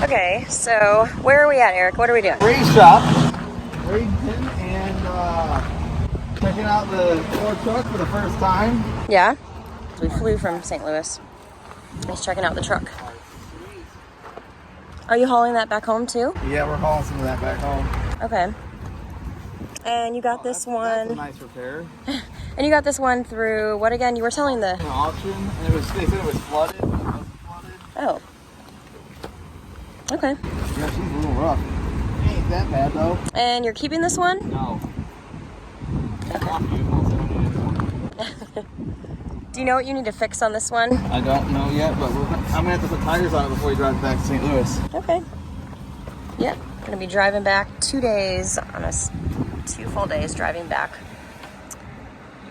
Okay, so where are we at, Eric? What are we doing? Race shop. Racing and checking out the Ford truck for the first time. Yeah, we flew from St. Louis. Just checking out the truck. Are you hauling that back home too? Yeah, we're hauling some of that back home. Okay. And you got this one. That's a nice repair. And you got this one through what again? You were telling the An auction, and they said it was flooded. But it wasn't flooded. Oh. Okay. Yeah, she's a little rough. Ain't that bad though. And you're keeping this one? No. Do you know what you need to fix on this one? I don't know yet, but I'm gonna have to put tires on it before we drive back to St. Louis. Okay. Yep. Gonna be driving back 2 days on us. 2 full days driving back.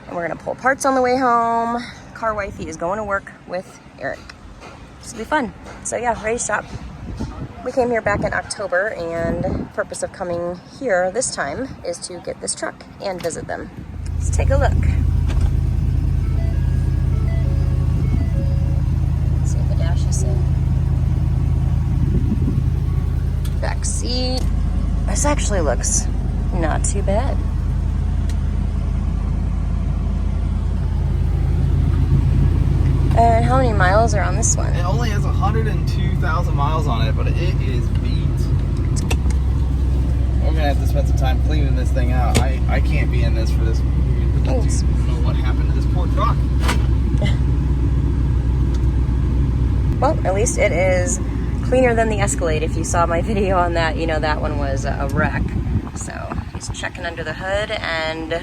And we're gonna pull parts on the way home. Car wifey is going to work with Eric. This will be fun. So yeah, race shop. We came here back in October, and the purpose of coming here this time is to get this truck and visit them. Let's take a look. See if the dash is in. Back seat. This actually looks not too bad. And how many miles are on this one? It only has 102,000 miles on it, but it is beat. We're gonna have to spend some time cleaning this thing out. I can't be in this for this. I don't know what happened to this poor truck. Well, at least it is cleaner than the Escalade. If you saw my video on that, you know that one was a wreck. So he's checking under the hood and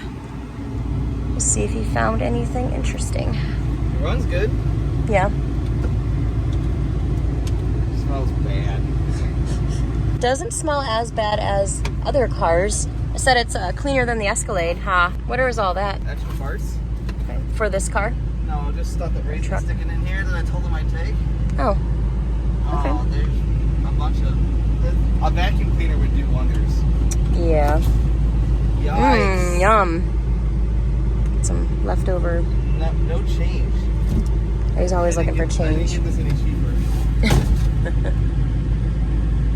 we'll see if he found anything interesting. It runs good. Yeah. It smells bad. Doesn't smell as bad as other cars. I said it's cleaner than the Escalade, huh? What is all that? Extra parts? Okay. For this car? No, just stuff that Rachel's sticking in here that I told him I'd take. Oh. Okay. Oh, there's a bunch of... A vacuum cleaner would do wonders. Yeah. Yikes. Yum. Get some leftover. No change. He's always looking for change. I didn't get this any cheaper.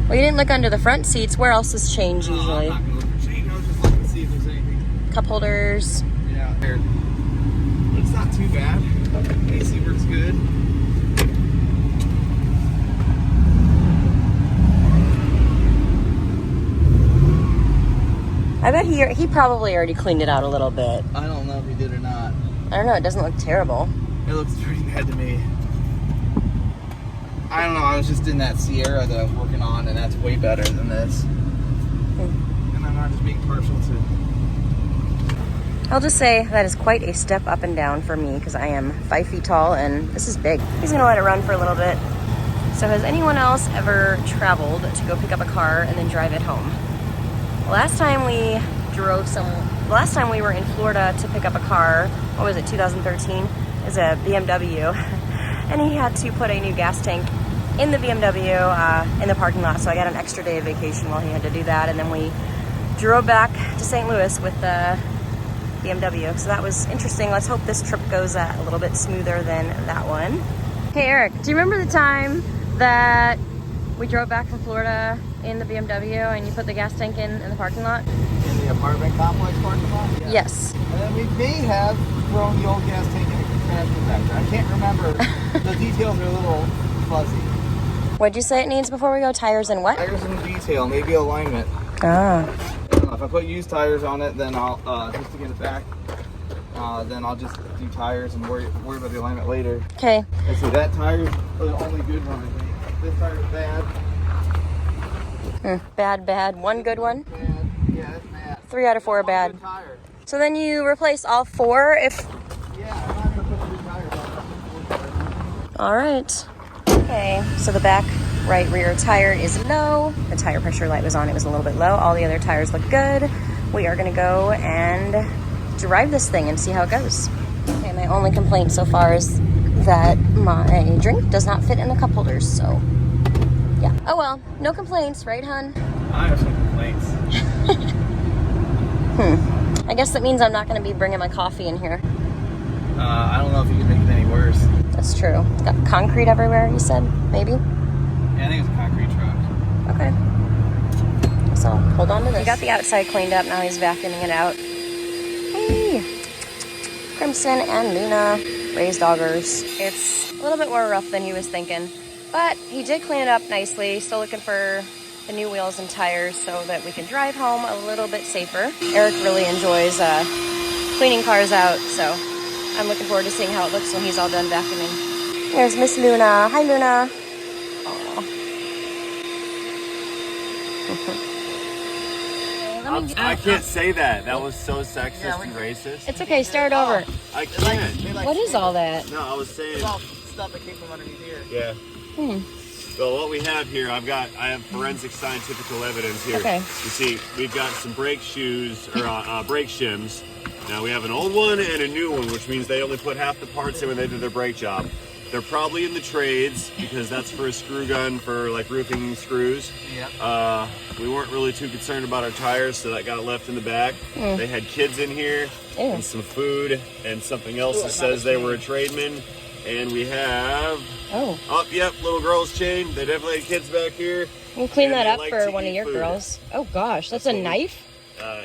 Well, you didn't look under the front seats. Where else is change usually? I'm not going to look for change. I was just looking to see if there's anything. Cup holders. Yeah, there. But it's not too bad. AC works good. I bet he probably already cleaned it out a little bit. I don't know if he did or not. I don't know. It doesn't look terrible. It looks pretty bad to me. I don't know. I was just in that Sierra that I was working on, and that's way better than this. And I'm not just being partial to... I'll just say that is quite a step up and down for me because I am 5 feet tall and this is big. He's gonna let it run for a little bit. So has anyone else ever traveled to go pick up a car and then drive it home? Last time we were in Florida to pick up a car, what was it, 2013? It was a BMW. And he had to put a new gas tank in the BMW in the parking lot. So I got an extra day of vacation while he had to do that. And then we drove back to St. Louis with the BMW. So that was interesting. Let's hope this trip goes a little bit smoother than that one. Hey Eric, do you remember the time that we drove back from Florida in the BMW and you put the gas tank in the parking lot? In the apartment complex parking lot? Yeah. Yes. And then we may have thrown the old gas tank in a trash compactor. I can't remember. The details are a little fuzzy. What'd you say it needs before we go? Tires and what? Tires and detail, maybe alignment. Ah. I don't know. If I put used tires on it, then I'll, just to get it back, then I'll just do tires and worry about the alignment later. Okay. And so that tire's the only good one, I think. This tire's bad. Bad. One good one? Bad. Yeah, that's bad. 3 out of 4 are bad. Good tire. So then you replace all 4 if... Yeah, I'm not going to put the new tires on. All right. Okay, so the back right rear tire is low. The tire pressure light was on, it was a little bit low. All the other tires look good. We are gonna go and drive this thing and see how it goes. Okay, my only complaint so far is that my drink does not fit in the cup holders, so yeah. Oh well, no complaints, right, hun? I have some complaints. I guess that means I'm not gonna be bringing my coffee in here. I don't know if you can make it any worse. That's true. It's got concrete everywhere, you said? Maybe? Yeah, I think it's a concrete truck. Okay. So hold on to this. He got the outside cleaned up. Now he's vacuuming it out. Hey, Crimson and Luna, raised doggers. It's a little bit more rough than he was thinking, but he did clean it up nicely. Still looking for the new wheels and tires so that we can drive home a little bit safer. Eric really enjoys cleaning cars out, so I'm looking forward to seeing how it looks when he's all done vacuuming. There's Miss Luna. Hi, Luna. I can't say that. That was so sexist and racist. It's okay, start over. I can't. What is all that? No, I was saying. It's all stuff that came from underneath here. Yeah. So what we have here, I have forensic scientific evidence here. Okay. You see, we've got some brake shoes or brake shims. Now we have an old one and a new one, which means they only put half the parts in when they did their brake job. They're probably in the trades because that's for a screw gun for like roofing screws. Yeah. We weren't really too concerned about our tires, so that got left in the back. They had kids in here and some food and something else that says they were a trademan. And we have yep, little girl's chain. They definitely had kids back here. We'll clean that up for one of your girls. Oh gosh, that's a knife?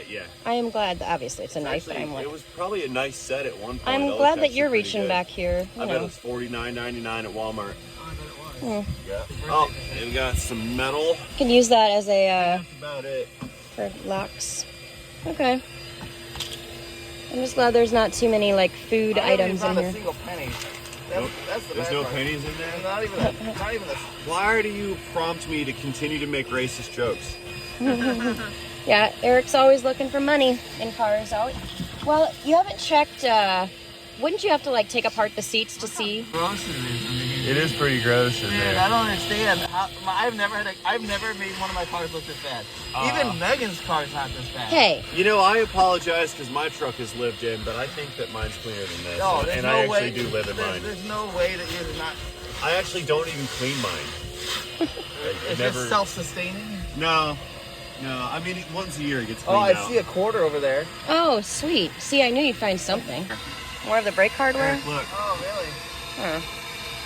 Yeah. I am glad that obviously it's a knife, but I'm like, it was probably a nice set at one point. I'm glad that you're reaching back here. I bet it was $49.99 at Walmart. Yeah. Oh, and we got some metal. You can use that as a That's about it. for locks. Okay. I'm just glad there's not too many like food items in Not a here. single penny. That's the There's bad no part. pennies in there? Not even the. Why do you prompt me to continue to make racist jokes? Yeah, Eric's always looking for money in cars. Well, you haven't checked. Wouldn't you have to like take apart the seats to see? Gross it is. It is pretty gross in Dude, there. I don't understand. I've never made one of my cars look this bad. Even Megan's car's not this bad. Hey, You know, I apologize because my truck is lived in, but I think that mine's cleaner than this. No, there's and no I actually way. do live in mine. There's no way that you're not. I actually don't even clean mine. It's just self-sustaining. No. I mean, once a year it gets cleaned Oh, I out. see a quarter over there. oh sweet. See, I knew you'd find something. More of the brake hardware. Eric, look. Oh, really? Huh.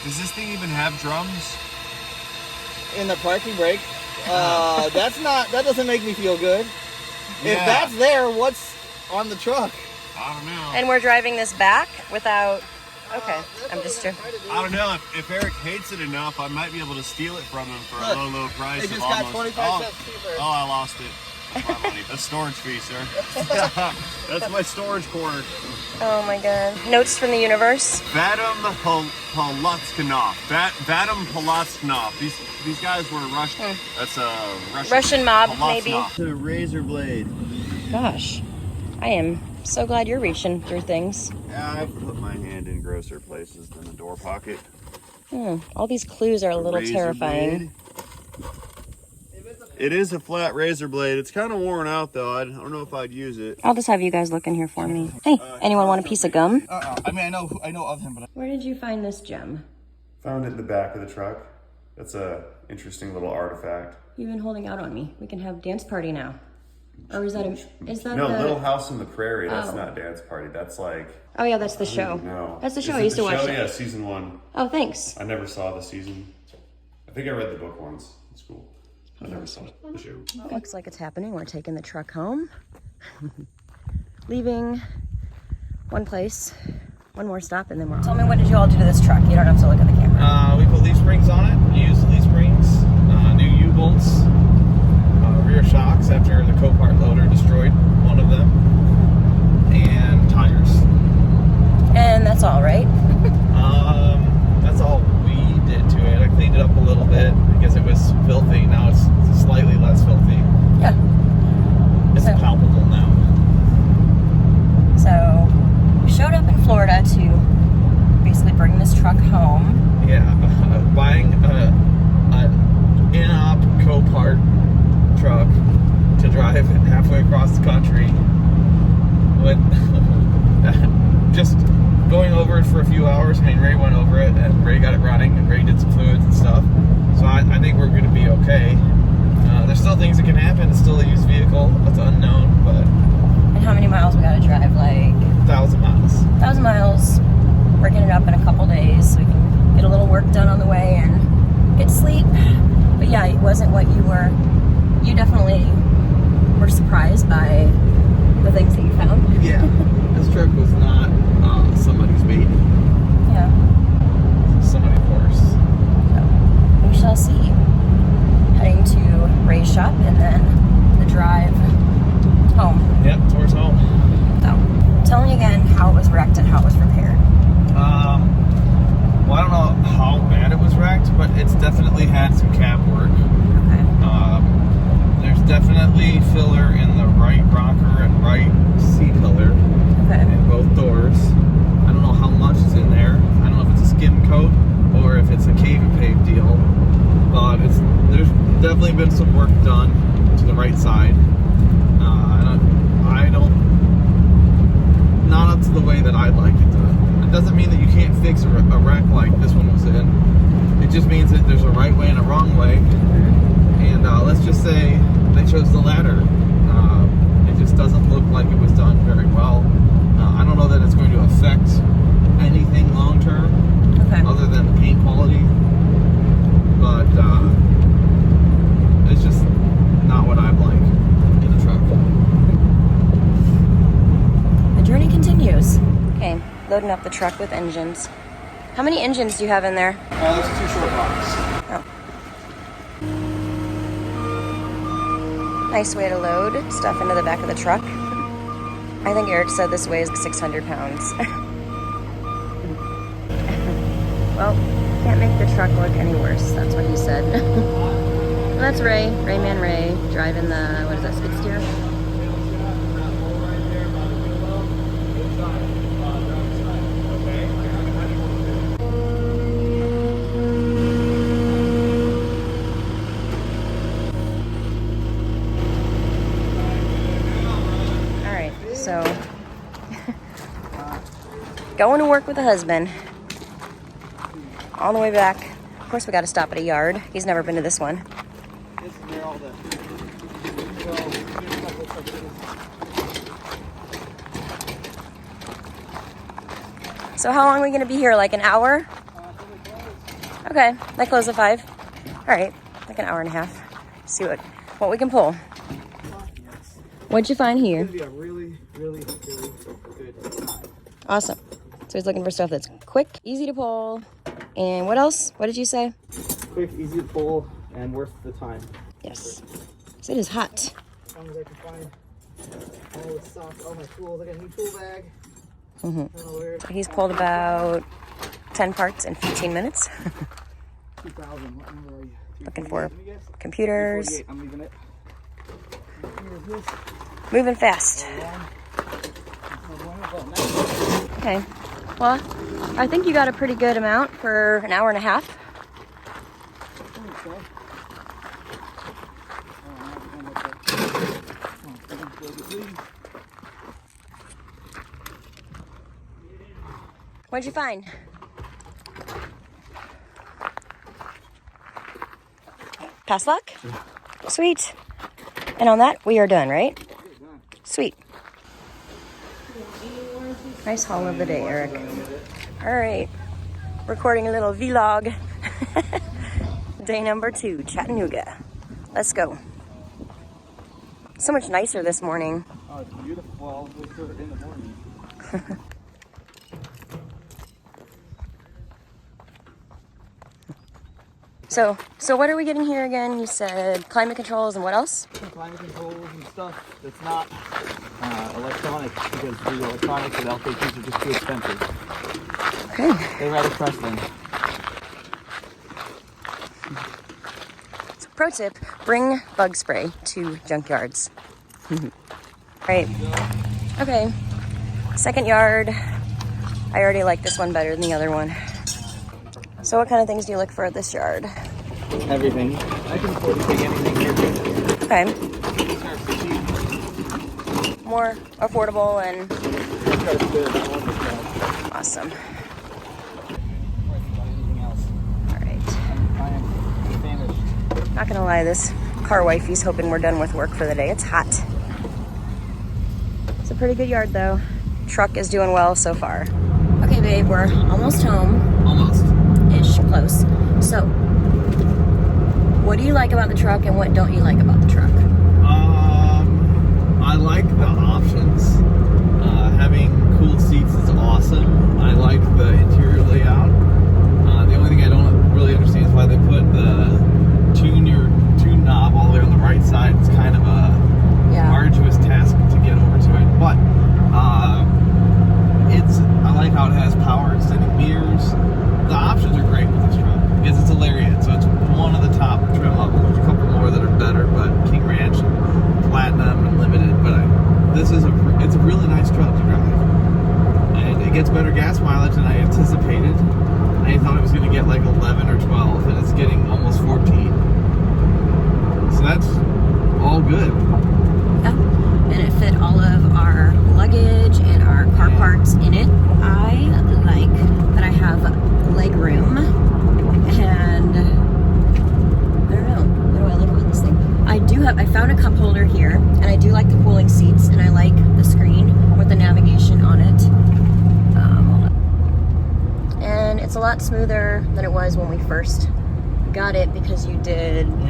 Does this thing even have drums? In the parking brake. That doesn't make me feel good. If Yeah. that's there, what's on the truck? I don't know. And we're driving this back without. Okay, I'm just. I don't know. If Eric hates it enough, I might be able to steal it from him for Look, a low price. They of just got almost, 25 cents cheaper. Oh, I lost it. That's my money. That's storage fee, sir. That's my storage cord. Oh my god. Notes from the universe. Vadim Polotskinov. Vadim Polotskinov. These guys were Russian. That's a Russian mob, maybe. It's a razor blade. Gosh, I am so glad you're reaching through things. Yeah, I've put my hand in grosser places than the door pocket. All these clues are a little Razor terrifying. blade. It is a flat razor blade. It's kind of worn out though. I don't know if I'd use it. I'll just have you guys look in here for me. Hey, anyone want a piece of gum? I mean, I know of him, but Where did you find this gem? Found it in the back of the truck. That's a interesting little artifact. You've been holding out on me. We can have dance party now. Or is that No, the... Little House on the Prairie. That's Oh. not Dance Party. That's like... Oh yeah, that's the show. No. That's the Is show. it I used the to watch show? it. Yeah, season 1. Oh, thanks. I never saw the season. I think I read the book once in school. I never saw the show. Looks like it's happening. We're taking the truck home. Leaving one place, one more stop, and then we're... Tell me, what did you all do to this truck? You don't have to look at the camera. we put leaf springs on it. Used leaf springs, new U-bolts, rear shocks after the Copart loader destroyed one of them, and tires. And that's all, right? That's all we did to it. I cleaned it up a little bit because it was filthy. Now it's slightly less filthy. Yeah. It's palpable now. So, we showed up in Florida to basically bring this truck home. Yeah, buying an Inop Copart truck to drive halfway across the country with just going over it for a few hours. I mean, Ray went over it and Ray got it running and Ray did some fluids and stuff. So I think we're going to be okay. There's still things that can happen. It's still a used vehicle. It's unknown, but... And how many miles we gotta drive? Like... 1,000 miles. 1,000 miles. We're getting it up in a couple days so we can get a little work done on the way and get sleep. yeah, it wasn't what you definitely were surprised by the things that you found. Yeah, this truck was not somebody's baby. Yeah. Somebody's horse. So, we shall see. Heading to Ray's shop and then the drive home. Yep, towards home. So, tell me again how it was wrecked and how it was repaired. Well, I don't know how bad it was wrecked, but it's definitely had some cab work. Okay. There's definitely filler in the right rocker and right C-pillar. Okay. In both doors. I don't know how much is in there. I don't know if it's a skim coat or if it's a cave and pave deal. But there's definitely been some work done to the right side. I don't not up to the way that I'd like it to. It doesn't mean that you can't fix a wreck like this one was in. It just means that there's a right way and a wrong way. And let's just say they chose the latter. It just doesn't look like it was done very well. I don't know that it's going to affect anything long term, other than the paint quality. But it's just not what I'd like in a truck. The journey continues. Okay, loading up the truck with engines. How many engines do you have in there? There's 2 short blocks. Oh. Nice way to load stuff into the back of the truck. I think Eric said this weighs 600 pounds. Well, can't make the truck look any worse. That's what he said. Well, that's Ray, Rayman Ray, driving the, what is that, skid steer? All right, so going to work with a husband. On the way back, of course, we got to stop at a yard. He's never been to this one. This is where all the So how long are we going to be here? Like an hour? Okay, they close at 5. All right, like an hour and a half. See what we can pull. What'd you find here? It's going to be a really, really, really good time. Awesome. So he's looking for stuff that's quick, easy to pull, and what else? What did you say? Quick, easy to pull, and worth the time. Yes. So it is hot. As long as I can find all the stuff, all my tools. I got a new tool bag. Mm-hmm. He's pulled about 10 parts in 15 minutes. 2,000. Looking for computers. I'm leaving it. Moving fast. Okay. Well, I think you got a pretty good amount for an hour and a half. What'd you find? Pass luck? Sweet. And on that, we are done, right? Sweet. Nice haul of the day, Eric. All right. Recording a little vlog. Day number 2, Chattanooga. Let's go. So much nicer this morning. Oh, it's beautiful. Well, we're in the morning. So what are we getting here again? You said climate controls and what else? Climate controls and stuff that's not electronic, because the electronics and LKQs are just too expensive. Okay. They rather press them. So pro tip, bring bug spray to junkyards. Right. Okay. Second yard. I already like this one better than the other one. So what kind of things do you look for at this yard? Everything. I can afford to take anything here. Okay. More affordable and awesome. All right. Not gonna lie, this car wifey's hoping we're done with work for the day. It's hot. It's a pretty good yard though. Truck is doing well so far. Okay, babe, we're almost home. Almost. Ish, close. So, what do you like about the truck and what don't you like about the truck? I like the options. Having cooled seats is awesome. I like the interior layout. The only thing I don't really understand is why they put the tune knob all the way on the right side. It's kind of a arduous task to get over to it. But I like how it has power extending mirrors. The options are great with this truck because it's a Lariat, so it's one of the top trim levels. There's a couple more that are better, but King Ranch, Platinum, and Limited. But it's a really nice truck to drive, and it gets better gas mileage than I anticipated. I thought it was going to get like 11 or 12, and it's getting almost 14. So that's all good. Yeah, and it fit all of our luggage and our car parts in it. I like that I have leg room, and I don't know, what do I like about this thing? I found a cup holder here, and I do like the cooling seats, and I like the screen with the navigation on it. Hold on. And it's a lot smoother than it was when we first got it because we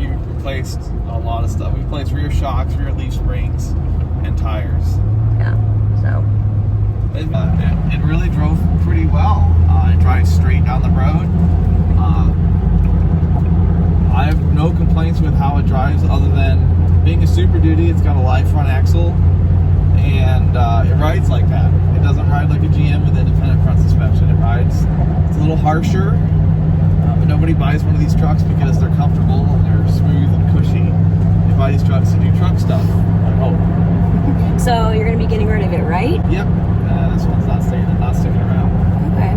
replaced a lot of stuff. We replaced rear shocks, rear leaf springs, and tires. Yeah, so. It really drove pretty well. It drives straight down the road. I have no complaints with how it drives other than being a Super Duty. It's got a live front axle, and it rides like that. It doesn't ride like a GM with independent front suspension. It's a little harsher, but nobody buys one of these trucks because they're comfortable and they're smooth and cushy. They buy these trucks to do truck stuff, I hope. So you're going to be getting rid of it, right? Yep. This one's not sticking around. Okay.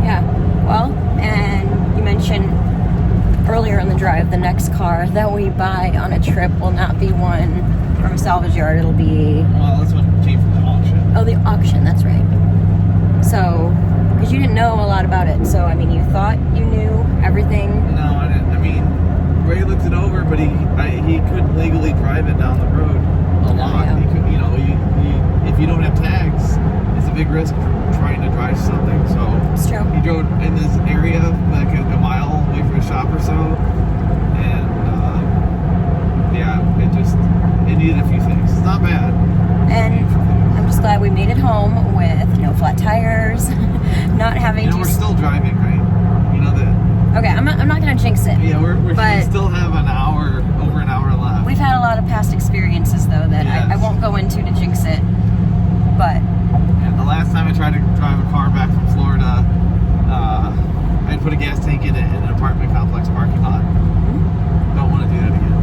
Yeah. Well, and you mentioned earlier in the drive, the next car that we buy on a trip will not be one from a salvage yard. It'll be... Well, this one came from the auction. Oh, the auction. That's right. So, because you didn't know a lot about it. So, I mean, you thought you knew everything. No, I didn't. I mean, Ray looked it over, but he couldn't legally drive it down the road a lot. Yeah. He could, if you don't have tags, it's a big risk trying to drive something. So It's true. he drove in this area like a mile away from a shop or so, and it needed a few things. It's not bad. And I'm just glad we made it home with no flat tires, not having to... we're still driving, right? You know that. Okay, I'm not going to jinx it. Yeah, we still have over an hour left. We've had a lot of past experiences, though, that Yes. I won't go into to jinx it. But... Yeah, the last time I tried to drive a car back from Florida, I put a gas tank in it in an apartment complex parking lot. Don't want to do that again.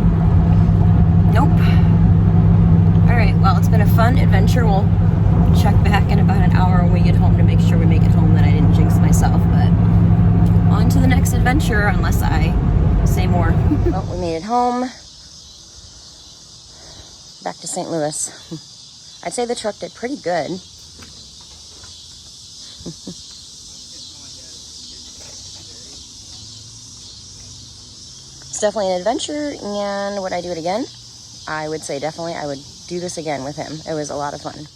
Nope. All right, well, it's been a fun adventure. We'll check back in about an hour when we get home to make sure we make it home, that I didn't jinx myself. But on to the next adventure, unless I say more. Well, we made it home. Back to St. Louis. I'd say the truck did pretty good. It's definitely an adventure, and would I do it again? I would say definitely I would do this again with him. It was a lot of fun.